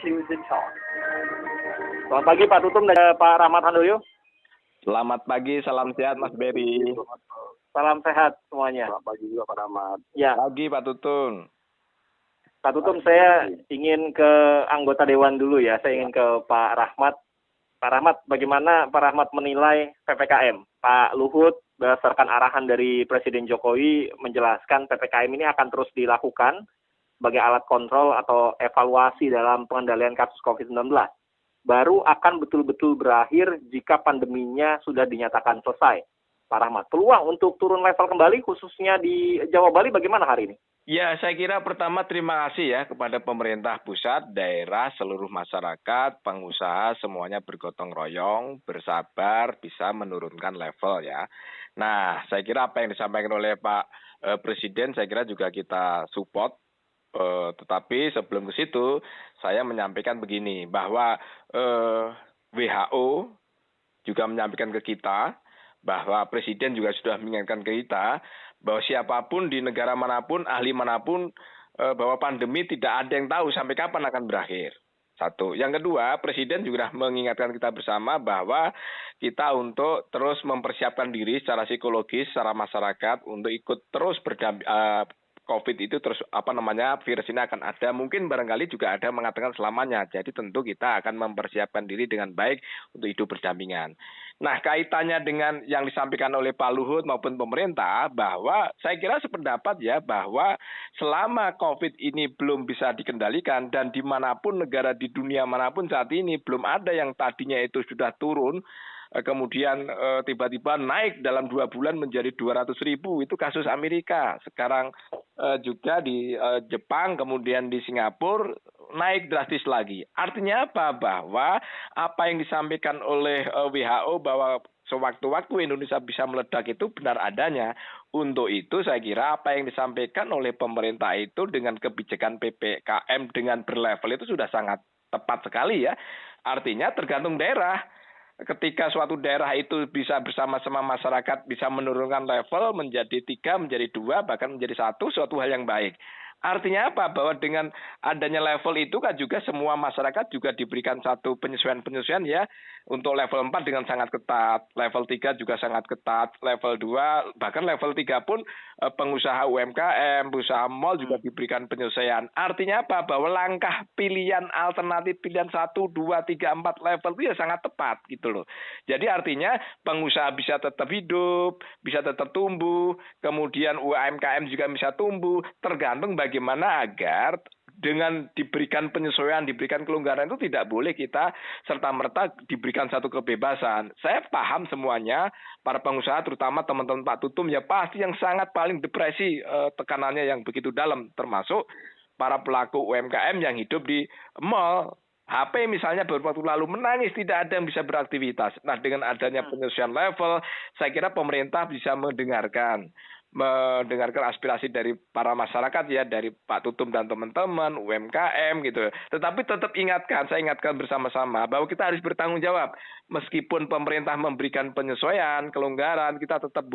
choose a talk. Selamat pagi Pak Tutum dan Pak Rahmat Handoyo. Selamat pagi, salam sehat Mas Berry. Salam sehat semuanya. Selamat pagi juga Pak Rahmat. Ya, Pagi Pak Tutun. Pak Tutum, saya ingin ke anggota Dewan dulu ya. Saya ingin ke Pak Rahmat. Pak Rahmat, bagaimana Pak Rahmat menilai PPKM? Pak Luhut berdasarkan arahan dari Presiden Jokowi menjelaskan PPKM ini akan terus dilakukan sebagai alat kontrol atau evaluasi dalam pengendalian kasus COVID-19. Baru akan betul-betul berakhir jika pandeminya sudah dinyatakan selesai. Pak Rahmat, peluang untuk turun level kembali khususnya di Jawa Bali bagaimana hari ini? Ya, saya kira pertama terima kasih ya kepada pemerintah pusat, daerah, seluruh masyarakat, pengusaha, semuanya bergotong royong, bersabar, bisa menurunkan level ya. Nah, saya kira apa yang disampaikan oleh Pak Presiden, saya kira juga kita support. Tetapi sebelum ke situ, saya menyampaikan begini, bahwa WHO juga menyampaikan ke kita, bahwa Presiden juga sudah mengingatkan ke kita, bahwa siapapun di negara manapun, ahli manapun, bahwa pandemi tidak ada yang tahu sampai kapan akan berakhir. Satu. Yang kedua, Presiden juga mengingatkan kita bersama bahwa kita untuk terus mempersiapkan diri secara psikologis, secara masyarakat, untuk ikut terus COVID itu terus virus ini akan ada, mungkin barangkali juga ada mengatakan selamanya. Jadi tentu kita akan mempersiapkan diri dengan baik untuk hidup berdampingan. Nah, kaitannya dengan yang disampaikan oleh Pak Luhut maupun pemerintah, bahwa saya kira sependapat ya, bahwa selama COVID ini belum bisa dikendalikan dan dimanapun negara di dunia manapun saat ini belum ada yang tadinya itu sudah turun, kemudian tiba-tiba naik dalam 2 bulan menjadi 200.000, itu kasus Amerika. Sekarang juga di Jepang, kemudian di Singapura naik drastis lagi. Artinya apa? Bahwa apa yang disampaikan oleh WHO bahwa sewaktu-waktu Indonesia bisa meledak itu benar adanya. Untuk itu saya kira apa yang disampaikan oleh pemerintah itu dengan kebijakan PPKM dengan berlevel itu sudah sangat tepat sekali ya. Artinya tergantung daerah. Ketika suatu daerah itu bisa bersama-sama masyarakat bisa menurunkan level menjadi 3, menjadi 2, bahkan menjadi 1, suatu hal yang baik. Artinya apa? Bahwa dengan adanya level itu kan juga semua masyarakat juga diberikan satu penyesuaian-penyesuaian ya. Untuk level 4 dengan sangat ketat, level 3 juga sangat ketat, level 2, bahkan level 3 pun pengusaha UMKM, pengusaha mal juga diberikan penyesuaian. Artinya apa? Bahwa langkah pilihan alternatif, pilihan 1, 2, 3, 4 level itu ya sangat tepat gitu loh. Jadi artinya pengusaha bisa tetap hidup, bisa tetap tumbuh, kemudian UMKM juga bisa tumbuh, tergantung bagaimana agar dengan diberikan penyesuaian, diberikan kelonggaran itu tidak boleh kita serta-merta diberikan satu kebebasan. Saya paham semuanya, para pengusaha terutama teman-teman Pak Tutum ya pasti yang sangat paling depresi tekanannya yang begitu dalam, termasuk para pelaku UMKM yang hidup di mall. HP misalnya beberapa waktu lalu menangis, tidak ada yang bisa beraktivitas. Nah, dengan adanya penyesuaian level, saya kira pemerintah bisa mendengarkan aspirasi dari para masyarakat ya, dari Pak Tutum dan teman-teman UMKM gitu. Tetapi tetap saya ingatkan bersama-sama bahwa kita harus bertanggung jawab. Meskipun pemerintah memberikan penyesuaian, kelonggaran, kita tetap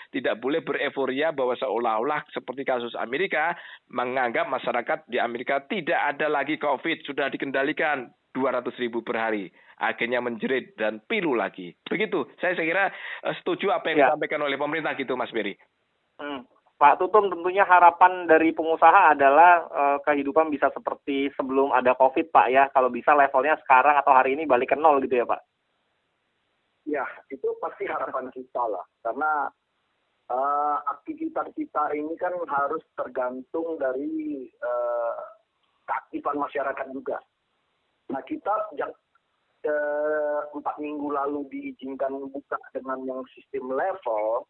tidak boleh bereforia bahwa seolah-olah seperti kasus Amerika menganggap masyarakat di Amerika tidak ada lagi COVID, sudah dikendalikan 200.000 per hari. Akhirnya menjerit dan pilu lagi. Begitu. Saya kira setuju apa yang disampaikan oleh pemerintah gitu, Mas Berry. Pak Tutum, tentunya harapan dari pengusaha adalah kehidupan bisa seperti sebelum ada COVID, Pak ya. Kalau bisa levelnya sekarang atau hari ini balik ke 0 gitu ya, Pak? Ya, itu pasti harapan kita lah. Karena aktivitas kita ini kan harus tergantung dari keaktifan masyarakat juga. Nah, kita sejak 4 minggu lalu diizinkan buka dengan yang sistem level.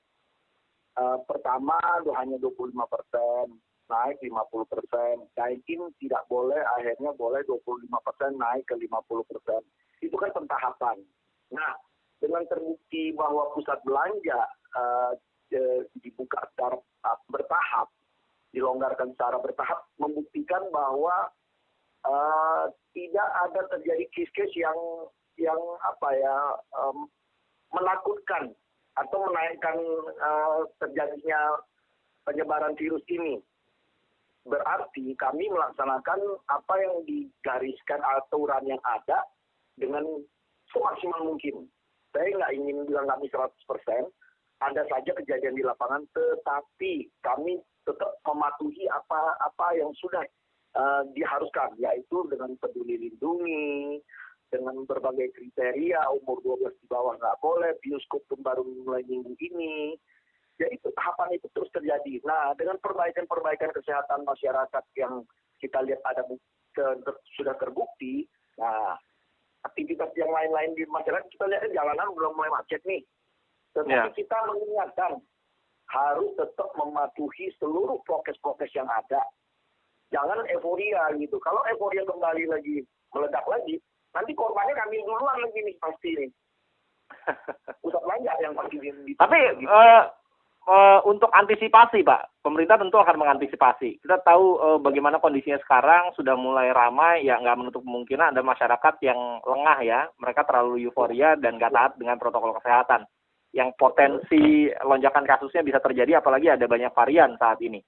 Pertama hanya 25%, naik 50%. Dine-in tidak boleh, akhirnya boleh 25%, naik ke 50%. Itu kan pentahapan. Nah, dengan terbukti bahwa pusat belanja dibuka secara bertahap, dilonggarkan secara bertahap, membuktikan bahwa tidak ada terjadi case-case yang menakutkan atau menaikkan terjadinya penyebaran virus ini. berarti kami melaksanakan apa yang digariskan aturan yang ada dengan semaksimal mungkin. Saya nggak ingin bilang kami 100%, ada saja kejadian di lapangan, tetapi kami tetap mematuhi apa yang sudah diharuskan, yaitu dengan peduli lindungi, dengan berbagai kriteria, umur 12 di bawah nggak boleh, bioskop pun baru mulai minggu ini. Jadi tahapan itu terus terjadi. Nah, dengan perbaikan kesehatan masyarakat yang kita lihat sudah terbukti, nah aktivitas yang lain-lain di masyarakat kita lihat jalanan belum mulai macet nih. Tetapi kita mengingatkan harus tetap mematuhi seluruh prokes-prokes yang ada. Jangan euforia gitu. Kalau euforia kembali lagi meledak lagi, nanti korbannya kami duluan lagi nih pasti nih. Pusat belanja yang pasti Tapi untuk antisipasi, Pak, pemerintah tentu akan mengantisipasi. Kita tahu bagaimana kondisinya sekarang, sudah mulai ramai, ya nggak menutup kemungkinan ada masyarakat yang lengah ya, mereka terlalu euforia dan nggak taat dengan protokol kesehatan. Yang potensi lonjakan kasusnya bisa terjadi, apalagi ada banyak varian saat ini.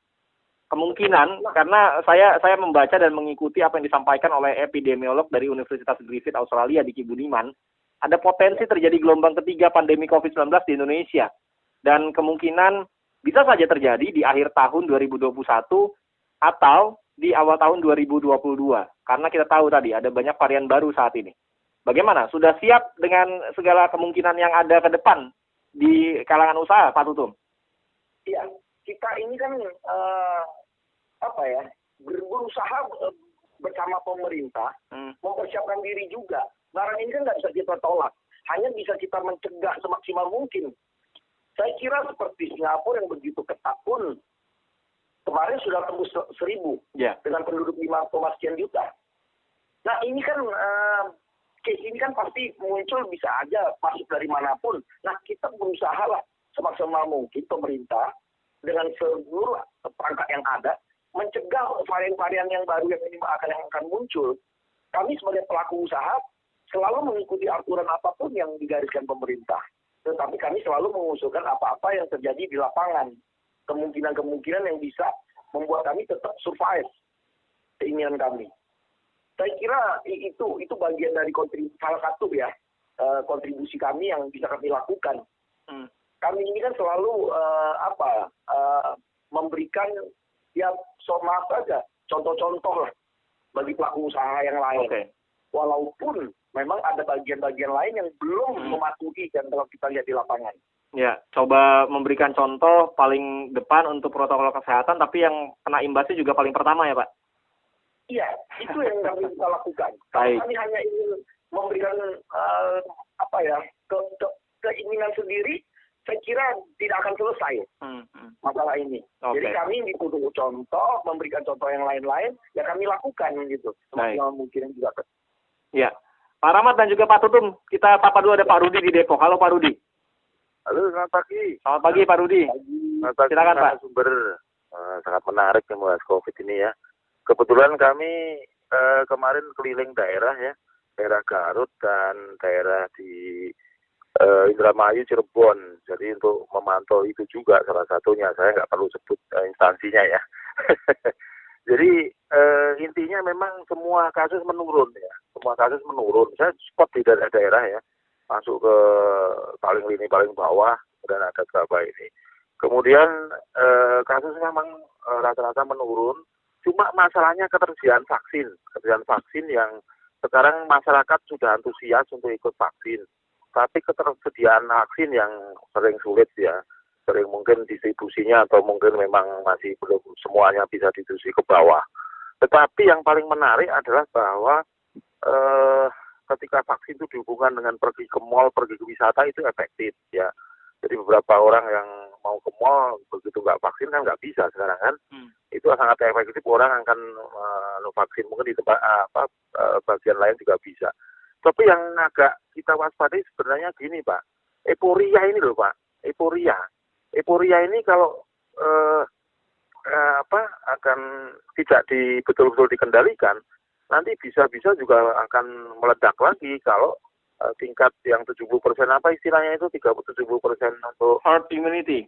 Kemungkinan, karena saya membaca dan mengikuti apa yang disampaikan oleh epidemiolog dari Universitas Griffith Australia di Budiman, ada potensi terjadi gelombang ketiga pandemi COVID-19 di Indonesia. Dan kemungkinan bisa saja terjadi di akhir tahun 2021 atau di awal tahun 2022. Karena kita tahu tadi ada banyak varian baru saat ini. Bagaimana? Sudah siap dengan segala kemungkinan yang ada ke depan di kalangan usaha, Pak Tutum? Iya, kita ini kan berusaha bersama pemerintah mempersiapkan diri juga. Barang ini kan nggak bisa kita tolak, hanya bisa kita mencegah semaksimal mungkin. Saya kira seperti Singapura yang begitu ketat pun kemarin sudah tembus 1.000 dengan penduduk 5, sekian juta. Nah ini kan case ini kan pasti muncul, bisa aja masuk dari manapun. Nah kita berusaha lah semaksimal mungkin pemerintah dengan seluruh perangkat yang ada mencegah varian-varian yang baru yang ini akan muncul. Kami sebagai pelaku usaha selalu mengikuti aturan apapun yang digariskan pemerintah. Tetapi kami selalu mengusulkan apa-apa yang terjadi di lapangan. Kemungkinan-kemungkinan yang bisa membuat kami tetap survive keinginan kami. Saya kira itu bagian dari salah satu ya kontribusi kami yang bisa kami lakukan. Kami ini kan selalu memberikan maaf saja contoh-contoh lah bagi pelaku usaha yang lain. Okay. Walaupun memang ada bagian-bagian lain yang belum mematuhi dan kalau kita lihat di lapangan. Ya, coba memberikan contoh paling depan untuk protokol kesehatan, tapi yang kena imbasnya juga paling pertama ya, Pak? Iya, itu yang kami bisa lakukan. Kalau kami hanya ingin memberikan keinginan sendiri, saya kira tidak akan selesai masalah ini. Okay. Jadi kami dituduh contoh, memberikan contoh yang lain-lain, ya kami lakukan gitu. Semaksimal mungkin juga. Ya, Pak Rahmat dan juga Pak Tutum, kita sapa dulu ada Pak Rudi di Depok. Halo Pak Rudi. Halo, selamat pagi. Selamat pagi Pak Rudi. Silakan Pak. Sumber sangat menarik membahas COVID ini ya. Kebetulan kami kemarin keliling daerah ya, daerah Garut dan daerah di Indramayu, Cirebon. Jadi untuk memantau itu juga salah satunya. Saya nggak perlu sebut instansinya ya. Jadi intinya memang semua kasus menurun ya. Semua kasus menurun. Saya spot di daerah-daerah ya. Masuk ke paling bawah dan ada berapa ini. Kemudian kasus memang rata-rata menurun. Cuma masalahnya ketersediaan vaksin yang sekarang masyarakat sudah antusias untuk ikut vaksin. Tapi ketersediaan vaksin yang sering sulit ya. Sering mungkin distribusinya atau mungkin memang masih belum semuanya bisa distribusi ke bawah. Tetapi yang paling menarik adalah bahwa ketika vaksin itu dihubungkan dengan pergi ke mall, pergi ke wisata itu efektif ya. Jadi beberapa orang yang mau ke mall begitu nggak vaksin kan nggak bisa sekarang kan. Itu sangat efektif, orang akan vaksin mungkin di tempat bagian lain juga bisa. Tapi yang agak kita waspadai sebenarnya gini Pak, euforia ini loh Pak, euforia ini kalau akan tidak betul-betul dikendalikan, nanti bisa-bisa juga akan meledak lagi kalau tingkat yang 70% apa istilahnya itu 70% untuk herd immunity.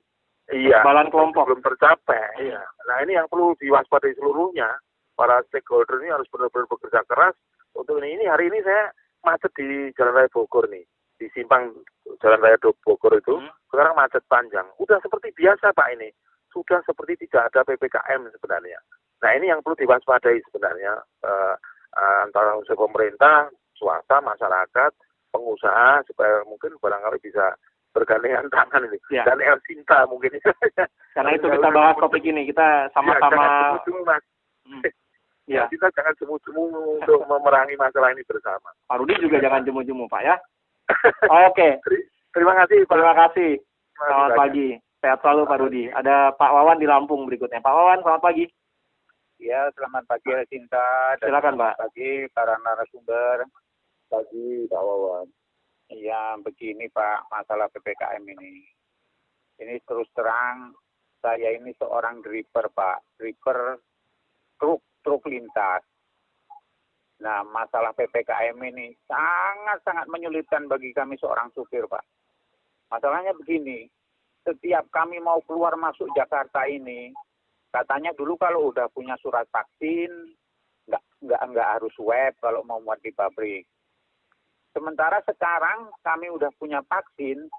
Iya, kekebalan kelompok. belum tercapai. Iya. Nah, ini yang perlu diwaspadai seluruhnya. Para stakeholder ini harus benar-benar bekerja keras untuk ini. Hari ini saya macet di Jalan Raya Bogor nih. Di simpang Jalan Raya Bogor itu, sekarang macet panjang. Udah seperti biasa Pak ini. Sudah seperti tidak ada PPKM sebenarnya. Nah, ini yang perlu diwaspadai sebenarnya. Antara unsur pemerintah, swasta, masyarakat, pengusaha, supaya mungkin barangkali bisa bergandengan tangan ini. Ya. Dan El Sinta mungkin. Karena itu kita bahas topik ini, kita sama-sama. Ya, kita jangan jemu-jemu untuk memerangi masalah ini bersama. Pak Rudi juga jangan jemu-jemu Pak ya. Oke. Terima kasih Pak. Terima kasih. Selamat pagi. Sehat selalu Pak Rudi. Ada Pak Wawan di Lampung berikutnya. Pak Wawan, selamat pagi. Ya, selamat pagi El Sinta. Silakan Pak. Selamat pagi para narasumber. Pagi Pak Wawan. Ya, begini Pak, masalah PPKM ini. Ini terus terang, saya ini seorang driver Pak. Driver truk lintas. Nah, masalah PPKM ini sangat-sangat menyulitkan bagi kami seorang supir Pak. Masalahnya begini, setiap kami mau keluar masuk Jakarta ini, katanya dulu kalau udah punya surat vaksin, nggak harus swab kalau mau muat di pabrik. Sementara sekarang kami udah punya vaksin,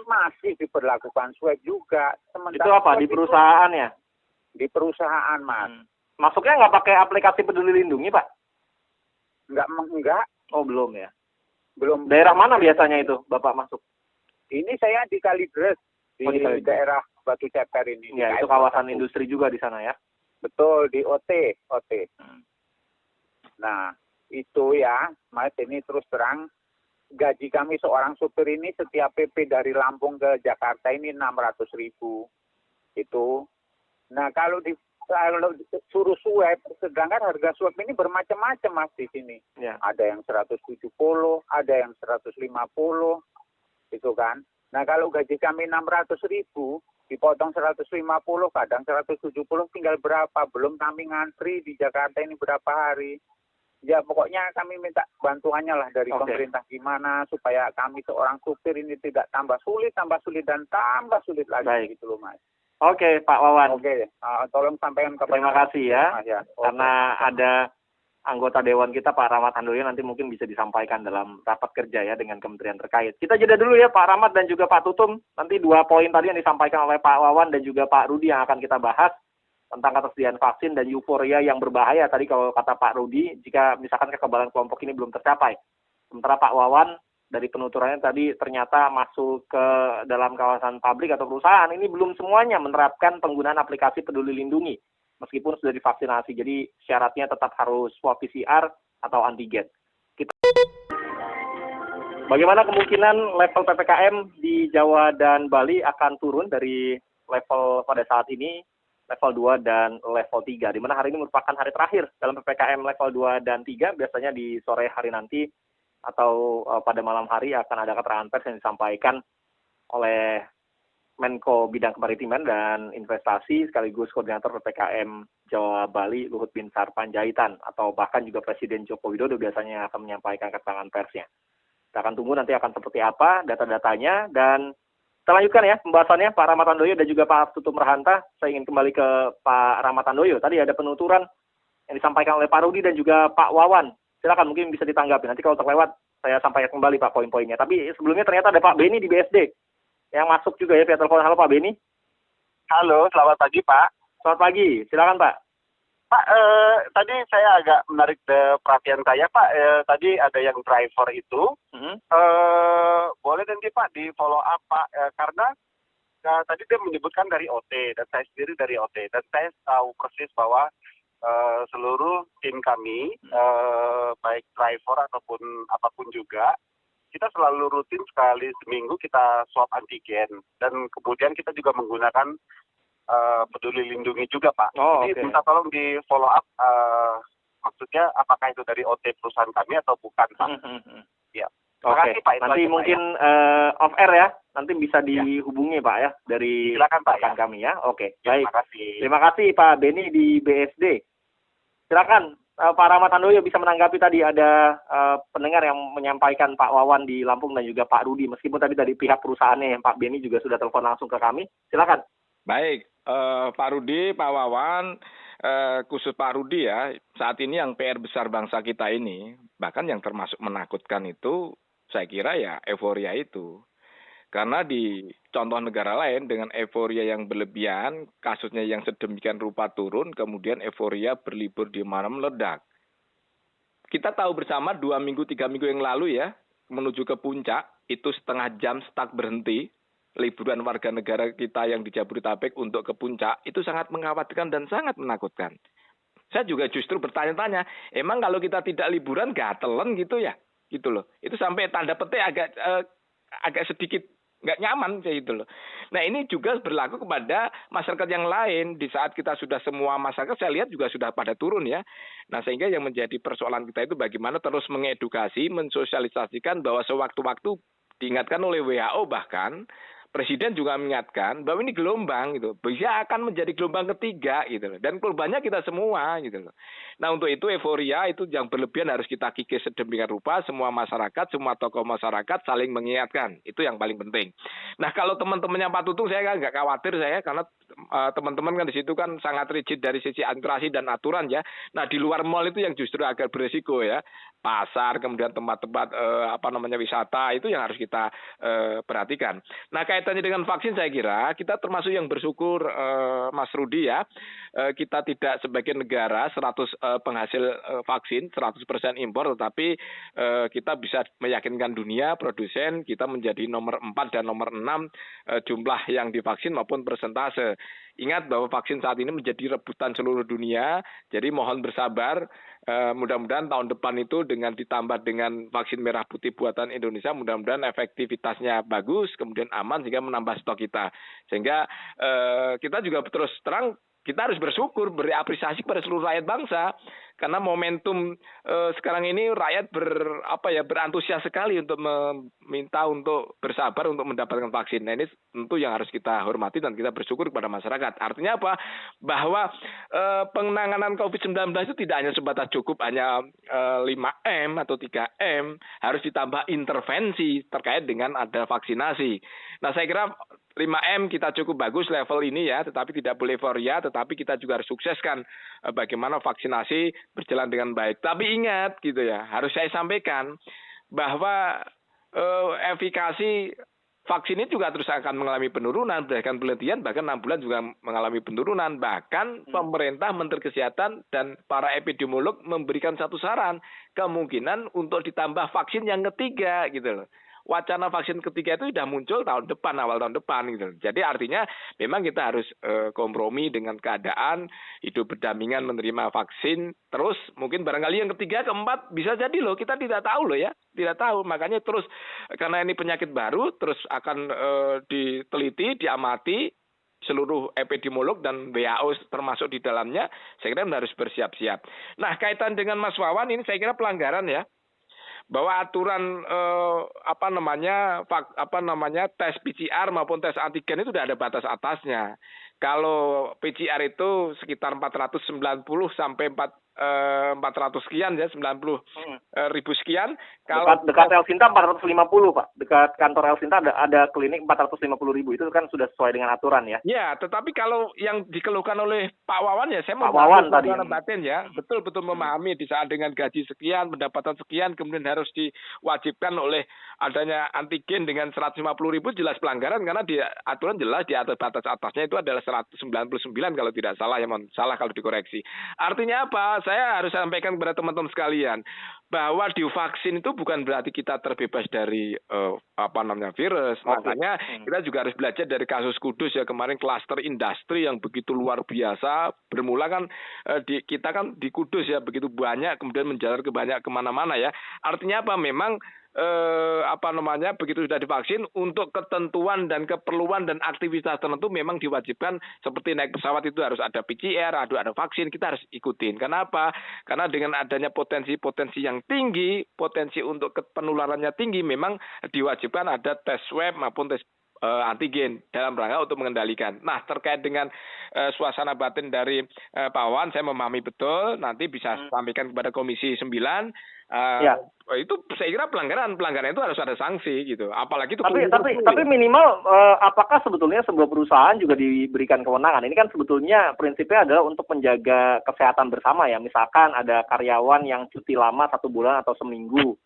masih diberlakukan swab juga. Itu apa? Di perusahaan ya? Di perusahaan, Mas. Masuknya nggak pakai aplikasi Peduli Lindungi, Pak? Enggak. Oh, belum ya? Belum. Daerah mana biasanya itu Bapak masuk? Ini saya di Kalideres, di daerah Batu Ceper ini. Ya, itu kawasan industri juga di sana ya? Betul, di OT. Nah, itu ya, Mas, ini terus terang, gaji kami seorang supir ini setiap PP dari Lampung ke Jakarta ini 600.000. Itu. Nah, kalau suruh swab, sedangkan harga swab ini bermacam-macam Mas di sini. Ya. Ada yang 170, ada yang 150, itu kan. Nah, kalau gaji kami 600.000, dipotong 150, kadang 170, tinggal berapa? Belum kami ngantri di Jakarta ini berapa hari. Ya, pokoknya kami minta bantuannya lah dari pemerintah gimana supaya kami seorang supir ini tidak tambah sulit, dan tambah sulit lagi. Gitu loh, Mas. Oke, Pak Wawan. Oke, tolong sampaikan kepada Terima kasih ya. Ya. Karena ada anggota Dewan kita, Pak Rahmat Handoyo, nanti mungkin bisa disampaikan dalam rapat kerja ya dengan kementerian terkait. Kita jeda dulu ya Pak Rahmat dan juga Pak Tutum. Nanti 2 poin tadi yang disampaikan oleh Pak Wawan dan juga Pak Rudi yang akan kita bahas tentang ketersediaan vaksin dan euforia yang berbahaya tadi kalau kata Pak Rudi, jika misalkan kekebalan kelompok ini belum tercapai. Sementara Pak Wawan dari penuturannya tadi ternyata masuk ke dalam kawasan pabrik atau perusahaan ini belum semuanya menerapkan penggunaan aplikasi Peduli Lindungi meskipun sudah divaksinasi. Jadi syaratnya tetap harus swab PCR atau antigen. Bagaimana kemungkinan level PPKM di Jawa dan Bali akan turun dari level pada saat ini level 2 dan level 3, di mana hari ini merupakan hari terakhir dalam PPKM level 2 dan 3. Biasanya di sore hari nanti atau pada malam hari akan ada keterangan pers yang disampaikan oleh Menko Bidang Kemaritiman dan Investasi sekaligus Koordinator PPKM Jawa Bali Luhut Binsar Panjaitan, atau bahkan juga Presiden Joko Widodo biasanya akan menyampaikan keterangan persnya. Kita akan tunggu nanti akan seperti apa data-datanya, dan kita lanjutkan ya pembahasannya Pak Rahmat Handoyo dan juga Pak Tutum Rahanta. Saya ingin kembali ke Pak Rahmat Handoyo. Tadi ada penuturan yang disampaikan oleh Pak Rudi dan juga Pak Wawan. Silakan mungkin bisa ditanggapi. Nanti kalau terlewat saya sampaikan kembali Pak poin-poinnya. Tapi sebelumnya ternyata ada Pak Beni di BSD yang masuk juga ya via telepon. Halo Pak Beni. Halo, selamat pagi Pak. Selamat pagi, silakan Pak. Pak, tadi saya agak menarik perhatian saya Pak. Tadi ada yang driver itu. Boleh nanti Pak di follow up Pak, karena tadi dia menyebutkan dari OT dan saya sendiri dari OT, dan saya tahu persis bahwa seluruh tim kami, baik driver ataupun apapun juga, kita selalu rutin sekali seminggu kita swab antigen, dan kemudian kita juga menggunakan Peduli Lindungi juga Pak. Jadi minta tolong di follow up, maksudnya apakah itu dari OT perusahaan kami atau bukan Pak. Ya. Terima kasih Pak. Nanti mungkin off air ya, nanti bisa dihubungi Pak ya dari rekan kami ya. Oke, baik. Terima kasih. Terima kasih Pak Beni di BSD. Silakan Pak Rahmat Handoyo bisa menanggapi tadi ada pendengar yang menyampaikan Pak Wawan di Lampung dan juga Pak Rudi, meskipun tadi dari pihak perusahaannya yang Pak Beni juga sudah telepon langsung ke kami. Silakan. Baik, Pak Rudi, Pak Wawan, khusus Pak Rudi ya, saat ini yang PR besar bangsa kita ini, bahkan yang termasuk menakutkan itu, saya kira ya euforia itu. Karena di contoh negara lain dengan euforia yang berlebihan, kasusnya yang sedemikian rupa turun, kemudian euforia berlibur di mana meledak. Kita tahu bersama 2 minggu, 3 minggu yang lalu ya, menuju ke puncak, itu setengah jam stuck berhenti, liburan warga negara kita yang di Jabodetabek untuk ke puncak, itu sangat mengkhawatirkan dan sangat menakutkan. Saya juga justru bertanya-tanya, emang kalau kita tidak liburan gatelan gitu ya? Gitu loh. Itu sampai tanda petik agak sedikit nggak nyaman kayak gitu loh. Nah ini juga berlaku kepada masyarakat yang lain. Di saat kita sudah semua masyarakat saya lihat juga sudah pada turun ya. Nah sehingga yang menjadi persoalan kita itu bagaimana terus mengedukasi, mensosialisasikan bahwa sewaktu-waktu diingatkan oleh WHO bahkan Presiden juga mengingatkan bahwa ini gelombang gitu, bisa akan menjadi gelombang ketiga gitu loh, dan korbannya kita semua gitu loh. Nah untuk itu euforia itu yang berlebihan harus kita kikis sedemikian rupa, semua masyarakat, semua tokoh masyarakat saling mengingatkan, itu yang paling penting. Nah kalau teman-temannya Pak Tutung saya kan nggak khawatir saya karena teman-teman kan di situ kan sangat rigid dari sisi administrasi dan aturan ya. Nah di luar mall itu yang justru agak beresiko ya, pasar kemudian tempat-tempat wisata itu yang harus kita perhatikan. Nah kaitannya dengan vaksin saya kira kita termasuk yang bersyukur Mas Rudi ya, kita tidak sebagai negara 100 penghasil vaksin 100% impor, tetapi kita bisa meyakinkan dunia produsen kita menjadi nomor 4 dan nomor 6 jumlah yang divaksin maupun persentase. Ingat bahwa vaksin saat ini menjadi rebutan seluruh dunia, jadi mohon bersabar. Mudah-mudahan tahun depan itu dengan ditambah dengan vaksin merah putih buatan Indonesia, mudah-mudahan efektivitasnya bagus, kemudian aman sehingga menambah stok kita. Sehingga kita juga terus terang kita harus bersyukur, beri apresiasi kepada seluruh rakyat bangsa karena momentum sekarang ini rakyat berantusias sekali untuk meminta untuk bersabar untuk mendapatkan vaksin. Nah ini tentu yang harus kita hormati dan kita bersyukur kepada masyarakat. Artinya apa? Bahwa penanganan COVID-19 itu tidak hanya sebatas cukup hanya 5M atau 3M, harus ditambah intervensi terkait dengan ada vaksinasi. Nah saya kira 5M kita cukup bagus level ini ya, tetapi tidak boleh euforia, tetapi kita juga harus sukseskan bagaimana vaksinasi berjalan dengan baik. Tapi ingat gitu ya, harus saya sampaikan bahwa efikasi vaksin ini juga terus akan mengalami penurunan, berdasarkan penelitian bahkan 6 bulan juga mengalami penurunan. Bahkan pemerintah, Menteri Kesehatan dan para epidemiolog memberikan satu saran, kemungkinan untuk ditambah vaksin yang ketiga gitu loh. Wacana vaksin ketiga itu sudah muncul awal tahun depan gitu. Jadi artinya memang kita harus kompromi dengan keadaan, hidup berdampingan menerima vaksin, terus mungkin barangkali yang ketiga, keempat bisa jadi loh, kita tidak tahu loh ya, tidak tahu. Makanya terus karena ini penyakit baru terus akan diteliti, diamati seluruh epidemiolog dan WHO termasuk di dalamnya, saya kira harus bersiap-siap. Nah, kaitan dengan Mas Wawan ini saya kira pelanggaran ya. Bahwa aturan tes PCR maupun tes antigen itu sudah ada batas atasnya. Kalau PCR itu sekitar 490 sampai 400 sekian ya, 90 ribu sekian. Kalau dekat Elsinta 450 Pak, dekat kantor Elsinta ada klinik 450 ribu, itu kan sudah sesuai dengan aturan ya. Ya, tetapi kalau yang dikeluhkan oleh Pak Wawan ya, saya memahami batin ya, betul-betul memahami di saat dengan gaji sekian, pendapatan sekian, kemudian harus diwajibkan oleh adanya antigen dengan 150 ribu, jelas pelanggaran karena di aturan jelas di atas batas atasnya itu adalah 199 kalau tidak salah ya, salah kalau dikoreksi. Artinya apa? Saya harus sampaikan kepada teman-teman sekalian bahwa divaksin itu bukan berarti kita terbebas dari virus. Makanya kita juga harus belajar dari kasus Kudus ya, kemarin klaster industri yang begitu luar biasa. Bermula kan kita kan di Kudus ya, begitu banyak kemudian menjalar ke banyak kemana-mana ya. Artinya apa? Memang begitu sudah divaksin untuk ketentuan dan keperluan dan aktivitas tertentu memang diwajibkan, seperti naik pesawat itu harus ada PCR, ada vaksin, kita harus ikutin. Kenapa? Karena dengan adanya potensi yang tinggi, potensi untuk penularannya tinggi, memang diwajibkan ada tes swab maupun tes antigen dalam rangka untuk mengendalikan. Nah, terkait dengan suasana batin dari Pak Wawan, saya memahami betul, nanti bisa sampaikan kepada Komisi 9 Itu saya kira pelanggaran itu harus ada sanksi gitu. Apalagi itu tapi minimal apakah sebetulnya sebuah perusahaan juga diberikan kewenangan? Ini kan sebetulnya prinsipnya adalah untuk menjaga kesehatan bersama ya. Misalkan ada karyawan yang cuti lama 1 bulan atau seminggu,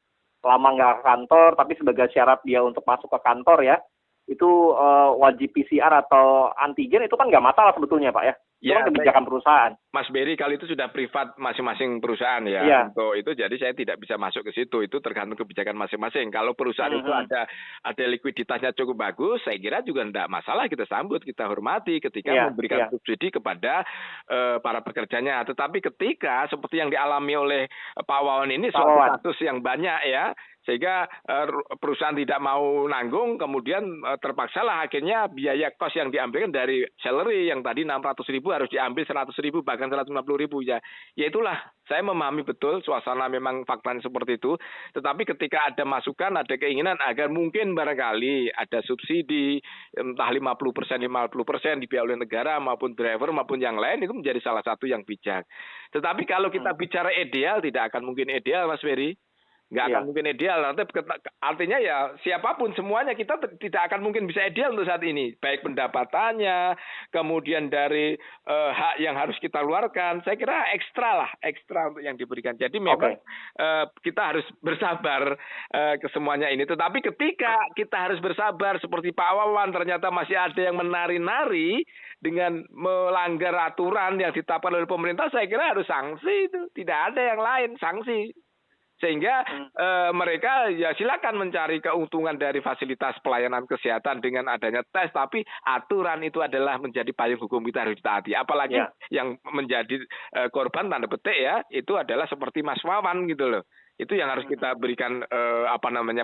lama nggak ke kantor, tapi sebagai syarat dia untuk masuk ke kantor ya, itu wajib PCR atau antigen, itu kan nggak masalah sebetulnya Pak ya. Itu kan kebijakan perusahaan. Mas Berry, kalau itu sudah privat masing-masing perusahaan ya. Untuk itu jadi saya tidak bisa masuk ke situ. Itu tergantung kebijakan masing-masing. Kalau perusahaan itu ada likuiditasnya cukup bagus, saya kira juga tidak masalah, kita sambut, kita hormati ketika memberikan subsidi kepada para pekerjanya. Tetapi ketika seperti yang dialami oleh Pak Wawan ini soal kasus yang banyak ya, sehingga perusahaan tidak mau nanggung, kemudian terpaksalah akhirnya biaya kos yang diambilkan dari salary yang tadi 600.000 harus diambil 100.000 bahkan 150.000 ya. Ya itulah, saya memahami betul suasana memang faktanya seperti itu. Tetapi ketika ada masukan, ada keinginan agar mungkin barangkali ada subsidi entah 50% dibiayai oleh negara maupun driver maupun yang lain, itu menjadi salah satu yang bijak. Tetapi kalau kita bicara ideal, tidak akan mungkin ideal Mas Ferry. Nggak akan mungkin ideal. Artinya ya siapapun semuanya kita tidak akan mungkin bisa ideal untuk saat ini. Baik pendapatannya, kemudian dari hak yang harus kita keluarkan. Saya kira ekstra untuk yang diberikan. Jadi memang kita harus bersabar ke semuanya ini. Tetapi ketika kita harus bersabar seperti Pak Wawan ternyata masih ada yang menari-nari dengan melanggar aturan yang ditetapkan oleh pemerintah, saya kira harus sanksi itu. Tidak ada yang lain, sanksi. Sehingga mereka ya silakan mencari keuntungan dari fasilitas pelayanan kesehatan dengan adanya tes, tapi aturan itu adalah menjadi payung hukum, kita harus ditaati. Apalagi yang menjadi korban tanda petik ya, itu adalah seperti Mas Wawan gitu loh. Itu yang harus kita berikan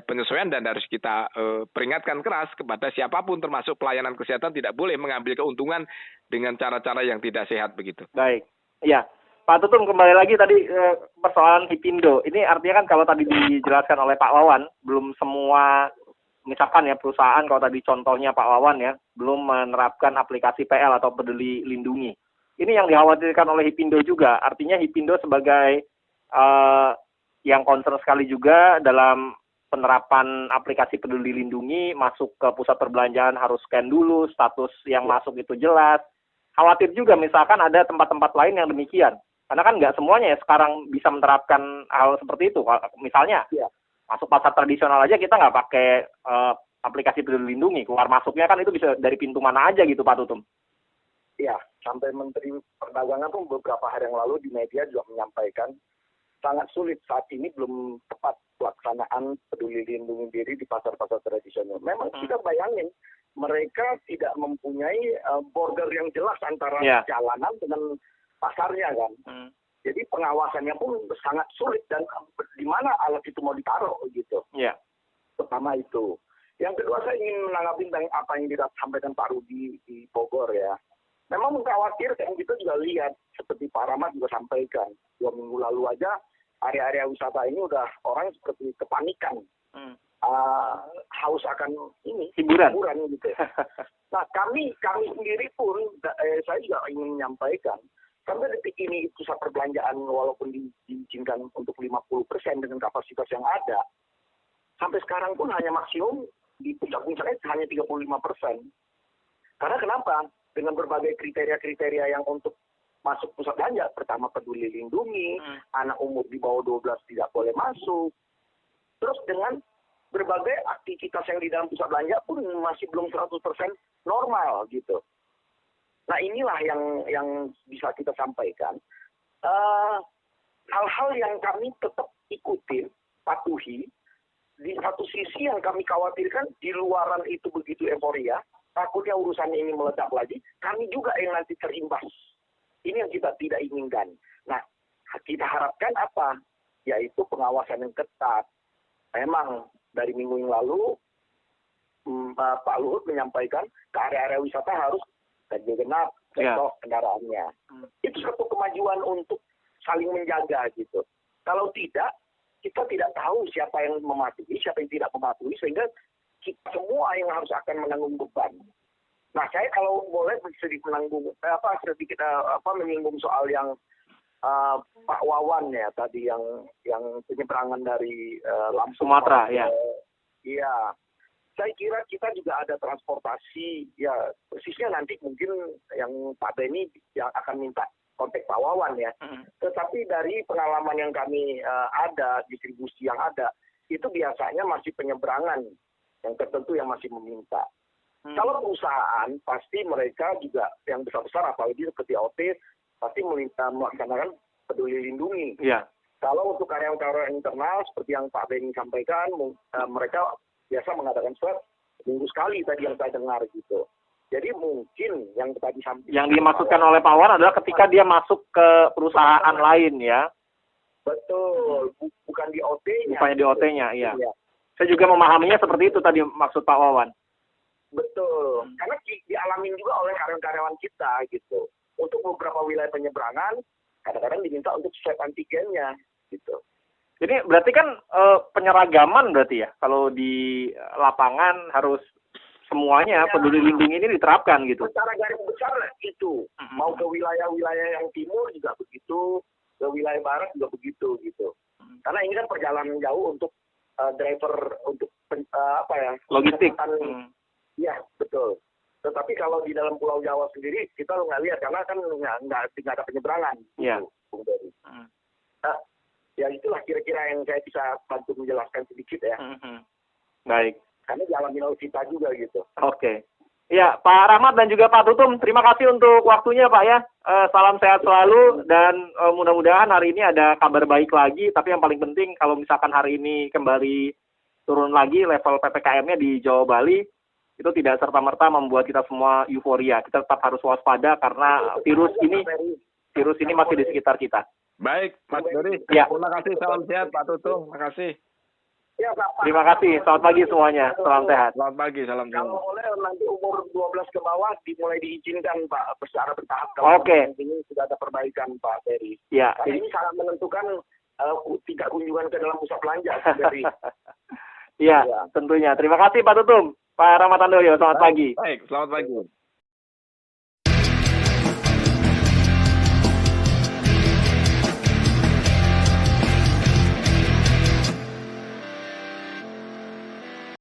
penyesuaian dan harus kita peringatkan keras kepada siapapun termasuk pelayanan kesehatan tidak boleh mengambil keuntungan dengan cara-cara yang tidak sehat begitu. Baik. Ya. Pak Tutum, kembali lagi tadi persoalan Hipindo. Ini artinya kan kalau tadi dijelaskan oleh Pak Wawan, belum semua, misalkan ya perusahaan, kalau tadi contohnya Pak Wawan ya, belum menerapkan aplikasi PL atau Peduli Lindungi. Ini yang dikhawatirkan oleh Hipindo juga. Artinya Hipindo sebagai yang concern sekali juga dalam penerapan aplikasi Peduli Lindungi, masuk ke pusat perbelanjaan harus scan dulu, status yang masuk itu jelas. Khawatir juga misalkan ada tempat-tempat lain yang demikian. Karena kan nggak semuanya ya sekarang bisa menerapkan hal seperti itu. Misalnya, masuk pasar tradisional aja kita nggak pakai aplikasi Peduli Lindungi. Keluar masuknya kan itu bisa dari pintu mana aja gitu, Pak Tutum. Iya, sampai Menteri Perdagangan pun beberapa hari yang lalu di media juga menyampaikan sangat sulit saat ini, belum tepat pelaksanaan Peduli Lindungi diri di pasar-pasar tradisional. Memang kita bayangin, mereka tidak mempunyai border yang jelas antara jalanan dengan pasarnya kan. Jadi pengawasannya pun sangat sulit dan di mana alat itu mau ditaruh gitu. Pertama itu. Yang kedua, saya ingin menanggapi tentang apa yang disampaikan Pak Rudi di Bogor ya. Memang mengkhawatirkan, kita juga lihat seperti Pak Rahmat juga sampaikan 2 minggu lalu aja area-area wisata ini udah orang seperti kepanikan. Haus akan hiburan gitu ya. Nah kami sendiri pun saya juga ingin menyampaikan, sampai detik ini pusat perbelanjaan walaupun diizinkan untuk 50% dengan kapasitas yang ada, sampai sekarang pun hanya maksimum di puncak-puncaknya hanya 35%. Karena kenapa? Dengan berbagai kriteria-kriteria yang untuk masuk pusat belanja, pertama Peduli Lindungi, anak umur di bawah 12 tidak boleh masuk. Terus dengan berbagai aktivitas yang di dalam pusat belanja pun masih belum 100% normal gitu. Nah inilah yang bisa kita sampaikan. Hal-hal yang kami tetap ikutin, patuhi. Di satu sisi yang kami khawatirkan, di luaran itu begitu euforia, takutnya urusannya ini meledak lagi, kami juga yang nanti terimbas. Ini yang kita tidak inginkan. Nah, kita harapkan apa? Yaitu pengawasan yang ketat. Memang dari minggu yang lalu, Pak Luhut menyampaikan ke area-area wisata harus ganjil genap, contoh kendaraannya. Itu satu kemajuan untuk saling menjaga gitu. Kalau tidak, kita tidak tahu siapa yang mematuhi, siapa yang tidak mematuhi, sehingga kita semua yang harus akan menanggung beban. Nah, saya kalau boleh sedikit menyinggung soal yang Pak Wawan ya tadi yang penyeberangan dari Lampung Sumatera ya. Iya. Saya kira kita juga ada transportasi, ya persisnya nanti mungkin yang Pak Beni yang akan minta kontak Pak Wawan ya. Tetapi dari pengalaman yang kami ada, distribusi yang ada, itu biasanya masih penyeberangan yang tertentu yang masih meminta. Kalau perusahaan, pasti mereka juga yang besar-besar, apalagi seperti OT, pasti melaksanakan peduli lindungi. Iya. Kalau untuk karyawan-karyawan internal, seperti yang Pak Beni sampaikan, mereka biasa mengadakan swab minggu sekali tadi yang saya dengar gitu. Jadi mungkin yang tadi yang dimaksudkan oleh Pak Wawan adalah ketika dia masuk ke perusahaan lain ya. Betul, bukan di OT-nya. Bukan di OT-nya, iya. Saya juga memahaminya seperti itu tadi maksud Pak Wawan. Betul, karena dialamin juga oleh karyawan-karyawan kita gitu. Untuk beberapa wilayah penyeberangan, kadang-kadang diminta untuk swab antigennya gitu. Jadi berarti kan penyeragaman berarti ya, kalau di lapangan harus semuanya peduli lindungi ini diterapkan gitu. Secara garis besar itu, mau ke wilayah-wilayah yang timur juga begitu, ke wilayah barat juga begitu gitu. Karena ini kan perjalanan jauh untuk driver untuk logistik. Iya betul. Tetapi kalau di dalam Pulau Jawa sendiri kita nggak lihat karena kan nggak ada penyeberangan. Iya. Bung Dery. Ya itulah kira-kira yang saya bisa bantu menjelaskan sedikit ya. Baik. Karena dialami oleh kita juga gitu. Oke. Ya, Pak Rahmat dan juga Pak Tutum, terima kasih untuk waktunya Pak ya. Salam sehat selalu dan mudah-mudahan hari ini ada kabar baik lagi. Tapi yang paling penting kalau misalkan hari ini kembali turun lagi level PPKM-nya di Jawa Bali, itu tidak serta-merta membuat kita semua euforia. Kita tetap harus waspada karena virus ini masih di sekitar kita. Baik, Mas Beri. Ya. Terima kasih, salam sehat Pak Tutung. Terima kasih. Ya, Pak. Terima kasih. Selamat pagi semuanya. Salam sehat. Selamat pagi, salam sehat. Kalau boleh nanti umur 12 ke bawah mulai diizinkan Pak secara bertahap. Oke. Ini sudah ada perbaikan Pak Beri. Ya. Karena ini sangat menentukan tingkat kunjungan ke dalam pusat belanja Beri. Iya, tentunya. Terima kasih Pak Tutum. Pak Rahmat Handoyo, selamat pagi. Baik, selamat pagi.